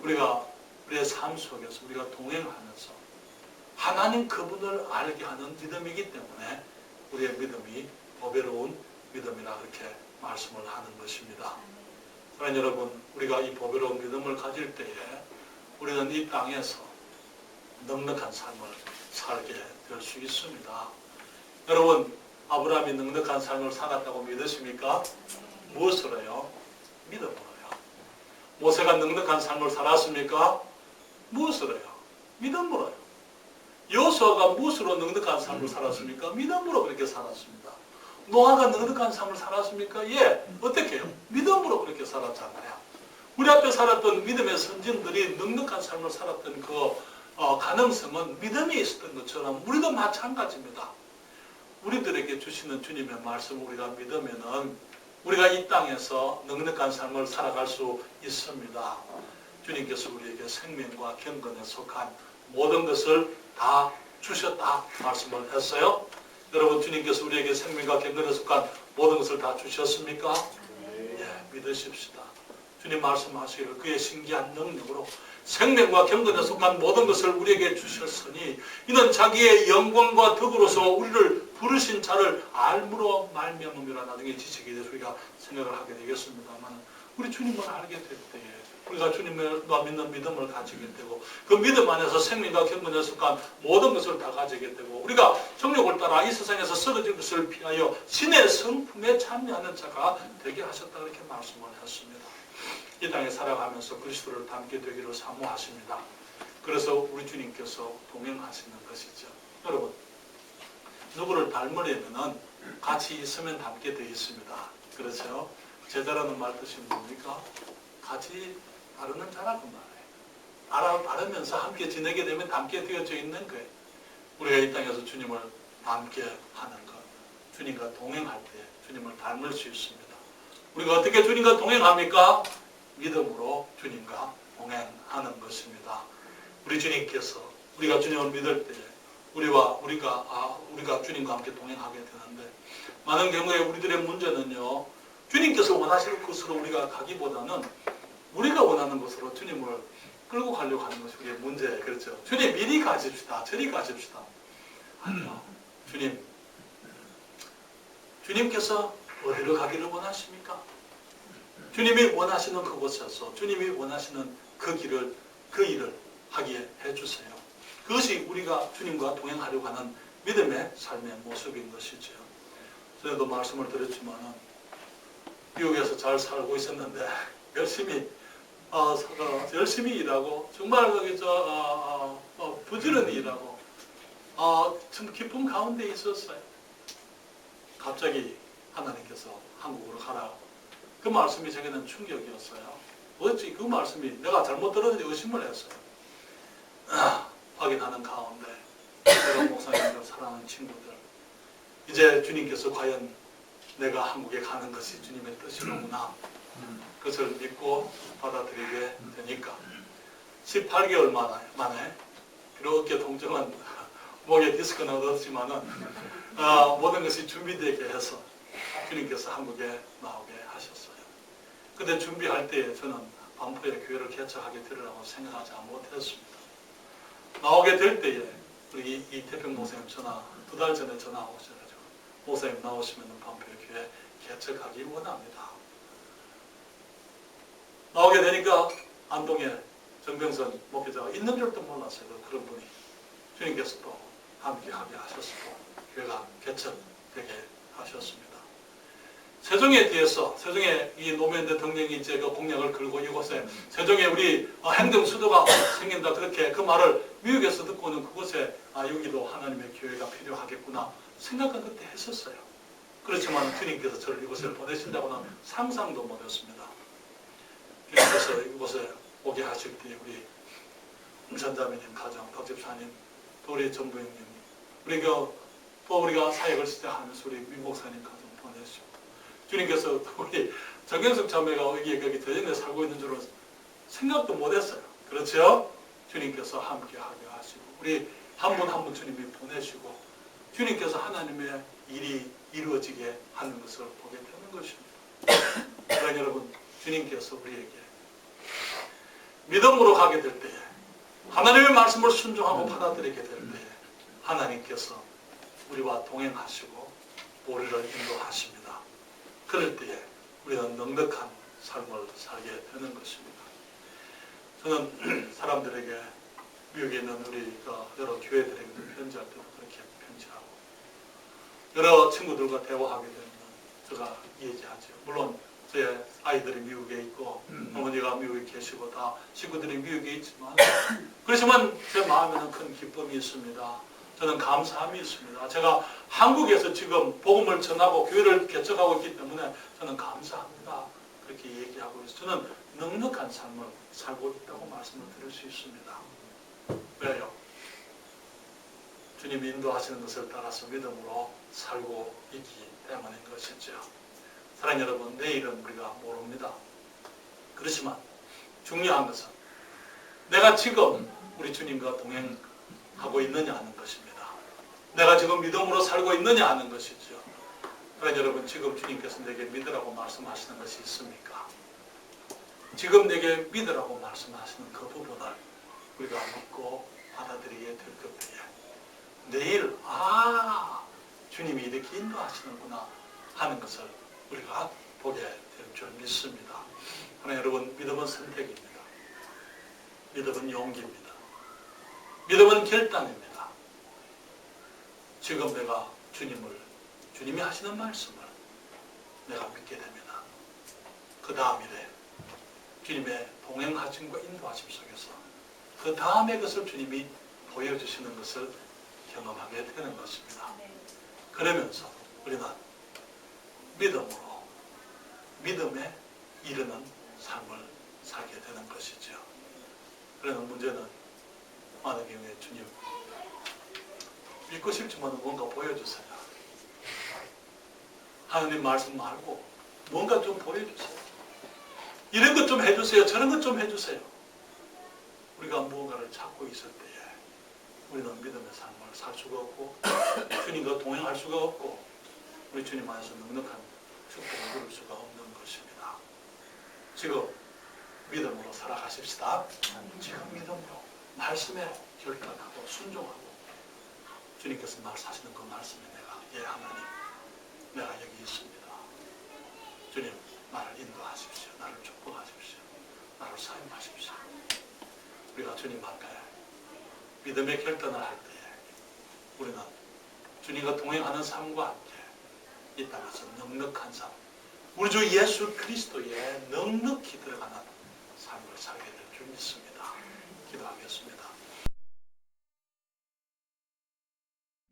우리가 우리의 삶 속에서 우리가 동행하면서 하나님 그분을 알게 하는 믿음이기 때문에 우리의 믿음이 보배로운 믿음이라 그렇게 말씀을 하는 것입니다. 사랑하는 여러분, 우리가 이 보배로운 믿음을 가질 때에 우리는 이 땅에서 넉넉한 삶을 살게 될 수 있습니다. 여러분, 아브라함이 넉넉한 삶을 살았다고 믿으십니까? 무엇으로요? 믿음으로요. 모세가 넉넉한 삶을 살았습니까? 무엇으로요? 믿음으로요. 여호수아가 무엇으로 넉넉한 삶을 살았습니까? 믿음으로 그렇게 살았습니다. 노아가 넉넉한 삶을 살았습니까? 예. 어떻게 해요? 믿음으로 그렇게 살았잖아요. 우리 앞에 살았던 믿음의 선진들이 넉넉한 삶을 살았던 그 가능성은 믿음이 있었던 것처럼 우리도 마찬가지입니다. 우리들에게 주시는 주님의 말씀을 우리가 믿으면은 우리가 이 땅에서 넉넉한 삶을 살아갈 수 있습니다. 주님께서 우리에게 생명과 경건에 속한 모든 것을 다 주셨다 말씀을 했어요. 여러분 주님께서 우리에게 생명과 경건에 속한 모든 것을 다 주셨습니까? 믿으십시다. 주님 말씀하시기를 그의 신기한 능력으로 생명과 경건에 속한 모든 것을 우리에게 주셨으니 이는 자기의 영광과 덕으로서 우리를 부르신 자를 알므로 말미암음이라. 나중에 지식에 대해서 우리가 생각을 하게 되겠습니다만, 우리 주님을 알게 될 때에 우리가 주님을 믿는 믿음을 가지게 되고, 그 믿음 안에서 생명과 경건에 속한 모든 것을 다 가지게 되고, 우리가 정욕을 따라 이 세상에서 썩어질 것을 피하여 신의 성품에 참여하는 자가 되게 하셨다, 그렇게 말씀을 했습니다. 이 땅에 살아가면서 그리스도를 닮게 되기를 사모하십니다. 그래서 우리 주님께서 동행하시는 것이죠. 여러분, 누구를 닮으려면 같이 있으면 닮게 되어 있습니다. 그렇죠? 제자라는 말 뜻이 뭡니까? 같이 따르는 자라 그 말이에요. 따르면서 함께 지내게 되면 닮게 되어져 있는 거예요. 우리가 이 땅에서 주님을 닮게 하는 것, 주님과 동행할 때 주님을 닮을 수 있습니다. 우리가 어떻게 주님과 동행합니까? 믿음으로 주님과 동행하는 것입니다. 우리 주님께서 우리가 주님을 믿을 때 우리가 주님과 함께 동행하게 되는데, 많은 경우에 우리들의 문제는요, 주님께서 원하시는 곳으로 우리가 가기보다는 우리가 원하는 곳으로 주님을 끌고 가려고 하는 것이 우리의 문제예요. 그렇죠? 주님 이리 가십시다, 저리 가십시다. 아니요. 주님께서 어디로 가기를 원하십니까? 주님이 원하시는 그곳에서 주님이 원하시는 그 일을 하게 해주세요. 그것이 우리가 주님과 동행하려고 하는 믿음의 삶의 모습인 것이죠. 전에도 말씀을 드렸지만 미국에서 잘 살고 있었는데 열심히 일하고 정말 부지런히 일하고 참 기쁨 가운데 있었어요. 갑자기 하나님께서 한국으로 가라. 그 말씀이 제게는 충격이었어요. 어찌 그 말씀이 내가 잘못 들었는지 의심을 했어요. 확인하는 가운데 여러분 목사님들, 사랑하는 친구들, 이제 주님께서 과연 내가 한국에 가는 것이 주님의 뜻이로구나, 그것을 믿고 받아들이게 되니까 18개월 만에 이렇게 동정한 목에 디스크는 얻었지만은 모든 것이 준비되게 해서 주님께서 한국에 나오게 하셨어요. 근데 준비할 때 저는 반포에 교회를 개척하게 되리라고 생각하지 못했습니다. 나오게 될 때에 우리 이태평 목사님 두 달 전에 전화 오셔가지고, 목사님 나오시면 반포에 교회 개척하기 원합니다. 나오게 되니까 안동에 정병선 목회자가 있는 줄도 몰랐어요. 그런 분이 주님께서 또 함께하게 하셨고 교회가 개척되게 하셨습니다. 세종에 대해서, 세종에 이 노무현 대통령이 이제 그 공약을 걸고 이곳에 세종에 우리 행정 수도가 생긴다, 그렇게 그 말을 미국에서 듣고는 그곳에 여기도 하나님의 교회가 필요하겠구나 생각은 그때 했었어요. 그렇지만 주님께서 저를 이곳에 보내신다고는 상상도 못했습니다. 주님께서 이곳에 오게 하실 때 우리 음산자매님 가정, 박집사님, 또 우리 전부형님, 또 우리가 사역을 시작하면서 우리 민목사님 가정 보내시고, 주님께서 우리 정경숙 자매가 거기 대전에 살고 있는 줄은 생각도 못했어요. 그렇죠? 주님께서 함께하게 하시고 우리 한 분 한 분 주님이 보내시고 주님께서 하나님의 일이 이루어지게 하는 것을 보게 되는 것입니다. 그러나 여러분, 주님께서 우리에게 믿음으로 가게 될 때에, 하나님의 말씀을 순종하고 받아들이게 될 때에 하나님께서 우리와 동행하시고 우리를 인도하십니다. 그럴 때에 우리는 넉넉한 삶을 살게 되는 것입니다. 저는 사람들에게, 미국에 있는 우리 여러 교회들에게 편지할 때도 그렇게 편지하고, 여러 친구들과 대화하게 되면 제가 얘기하죠. 물론 제 아이들이 미국에 있고 어머니가 미국에 계시고 다 식구들이 미국에 있지만, 그렇지만 제 마음에는 큰 기쁨이 있습니다. 저는 감사함이 있습니다. 제가 한국에서 지금 복음을 전하고 교회를 개척하고 있기 때문에 저는 감사합니다. 그렇게 얘기하고 있어요. 저는 넉넉한 삶을 살고 있다고 말씀을 드릴 수 있습니다. 왜요? 주님이 인도하시는 것을 따라서 믿음으로 살고 있기 때문인 것이죠. 사랑하는 여러분, 내일은 우리가 모릅니다. 그렇지만 중요한 것은 내가 지금 우리 주님과 동행하고 있느냐 하는 것입니다. 내가 지금 믿음으로 살고 있느냐 하는 것이죠. 그러나 여러분, 지금 주님께서 내게 믿으라고 말씀하시는 것이 있습니까? 지금 내게 믿으라고 말씀하시는 그 부분을 우리가 믿고 받아들이게 될 것이에요. 내일 주님이 이렇게 인도하시는구나 하는 것을 우리가 보게 될 줄 믿습니다. 그러나 여러분, 믿음은 선택입니다. 믿음은 용기입니다. 믿음은 결단입니다. 지금 내가 주님이 하시는 말씀을 내가 믿게 됩니다. 그 다음 일에 주님의 동행하심과 인도하심 속에서 그 다음의 것을 주님이 보여주시는 것을 경험하게 되는 것입니다. 그러면서 우리는 믿음에 이르는 삶을 살게 되는 것이죠. 그러나 문제는 많은 경우에 주님, 믿고 싶지만 뭔가 보여주세요. 하나님 말씀 말고 뭔가 좀 보여주세요. 이런 것 좀 해주세요. 저런 것 좀 해주세요. 우리가 무언가를 찾고 있을 때에 우리는 믿음의 삶을 살 수가 없고 주님과 동행할 수가 없고 우리 주님 안에서 넉넉한 축복을 누릴 수가 없는 것입니다. 지금 믿음으로 살아가십시다. 지금 믿음으로 말씀에 결단하고 순종하고 주님께서 말씀하시는 그 말씀에 내가 하나님, 내가 여기 있습니다. 주님, 나를 인도하십시오. 나를 축복하십시오. 나를 사용하십시오. 우리가 주님 앞에 믿음의 결단을 할 때에 우리는 주님과 동행하는 삶과 함께 이 땅에서 넉넉한 삶, 우리 주 예수 그리스도에 넉넉히 들어가는 삶을 살게 될 줄 믿습니다. 기도하겠습니다.